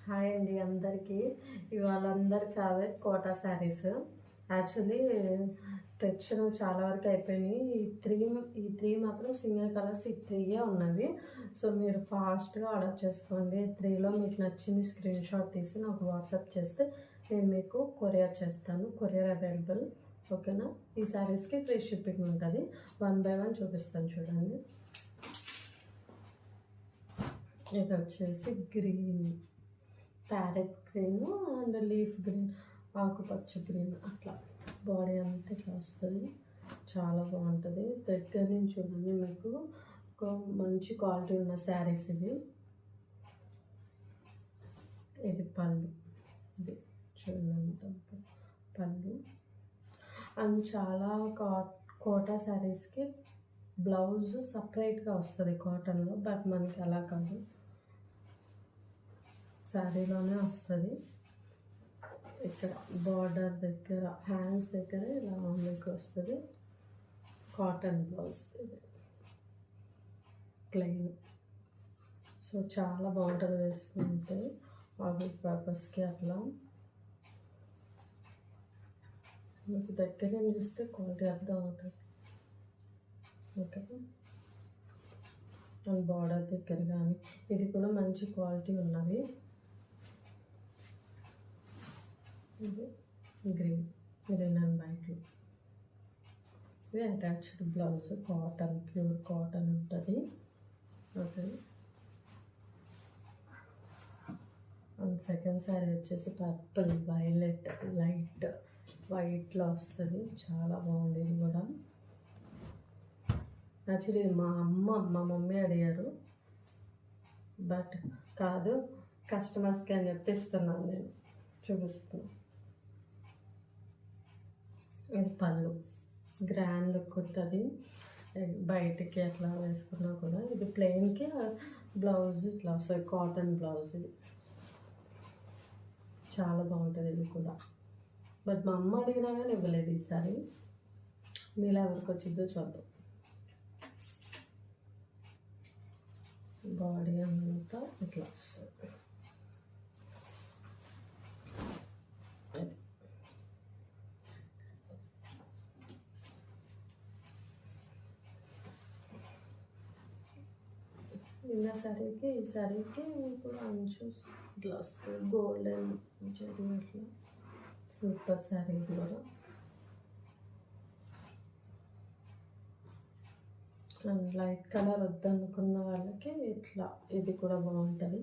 Hi అండి అందరికీ. ఇవాళ అందరి ఫేవరెట్ కోటా శారీస్. యాక్చువల్లీ తెచ్చిన చాలా వరకు అయిపోయినాయి. ఈ త్రీ మాత్రం సింగిల్ కలర్స్, ఈ త్రీయే ఉన్నవి. సో మీరు ఫాస్ట్గా ఆర్డర్ చేసుకోండి. త్రీలో మీకు నచ్చింది స్క్రీన్ షాట్ తీసి నాకు వాట్సాప్ చేస్తే నేను మీకు కొరియర్ చేస్తాను. కొరియర్ అవైలబుల్, ఓకేనా. ఈ శారీస్కి ఫ్రీ షిప్పింగ్ ఉంటుంది. 1 by 1 చూపిస్తాను చూడండి. ఇది వచ్చేసి green, parrot green and leaf green, ఆకుపచ్చ గ్రీన్, అట్లా బాడీ అంతా ఇట్లా వస్తుంది. చాలా బాగుంటుంది. దగ్గర నుంచి చూడండి, మీకు ఒక మంచి క్వాలిటీ ఉన్న శారీస్ ఇవి. ఇది పళ్ళు, ఇది చూడండి పళ్ళు. అండ్ చాలా కోటా శారీస్కి బ్లౌజ్ సపరేట్గా వస్తుంది కాటన్లో, బట్ మనకి అలా కాదు, శారీలోనే వస్తుంది. ఇక్కడ బార్డర్ దగ్గర, హ్యాండ్స్ దగ్గర ఇలా మీకు వస్తుంది. కాటన్ బ్లౌజ్, ఇది ప్లెయిన్. సో చాలా బాగుంటుంది వేసుకుంటే, ఆఫీస్ పర్పస్కి అట్లా. మీకు దగ్గర చూస్తే క్వాలిటీ అర్థం అవుతుంది, ఓకే. అండ్ బార్డర్ దగ్గర కానీ ఇది కూడా మంచి క్వాలిటీ ఉన్నవి. ఇది గ్రీన్ అండ్ వైట్, ఇది attached blouse, cotton, pure cotton ఉంటుంది, ఓకే. అండ్ సెకండ్ శారీ వచ్చేసి పర్పుల్ వైలెట్, లైట్ వైట్లో వస్తుంది. చాలా బాగుంది ఇది కూడా. యాక్చువల్లీ మా మమ్మీ అడిగారు, బట్ కాదు, కస్టమర్స్కి అని చెప్పిస్తున్నాను నేను, చూపిస్తున్నాను. ఇది పళ్ళు, గ్రాండ్ లుక్ ఉంటుంది. బయటికి అట్లా వేసుకున్నా కూడా. ఇది ప్లెయిన్కి బ్లౌజ్ ఇట్లా వస్తుంది, కాటన్ బ్లౌజ్. ఇది చాలా బాగుంటుంది ఇది కూడా. బట్ మా అమ్మ అడిగినా కానీ ఇవ్వలేదు ఈసారి. మీలో ఎవరికి వచ్చిందో చూద్దాం. బాడీ అంతా ఇట్లా వస్తుంది. నిన్న శారీకి ఈ శారీకి ఇప్పుడు అంచు ఇట్లా వస్తుంది, గోల్డెన్ జరీ అట్లా. సూపర్ శారీ కూడా. అండ్ లైట్ కలర్ వద్దనుకున్న వాళ్ళకి ఇట్లా ఇది కూడా బాగుంటుంది.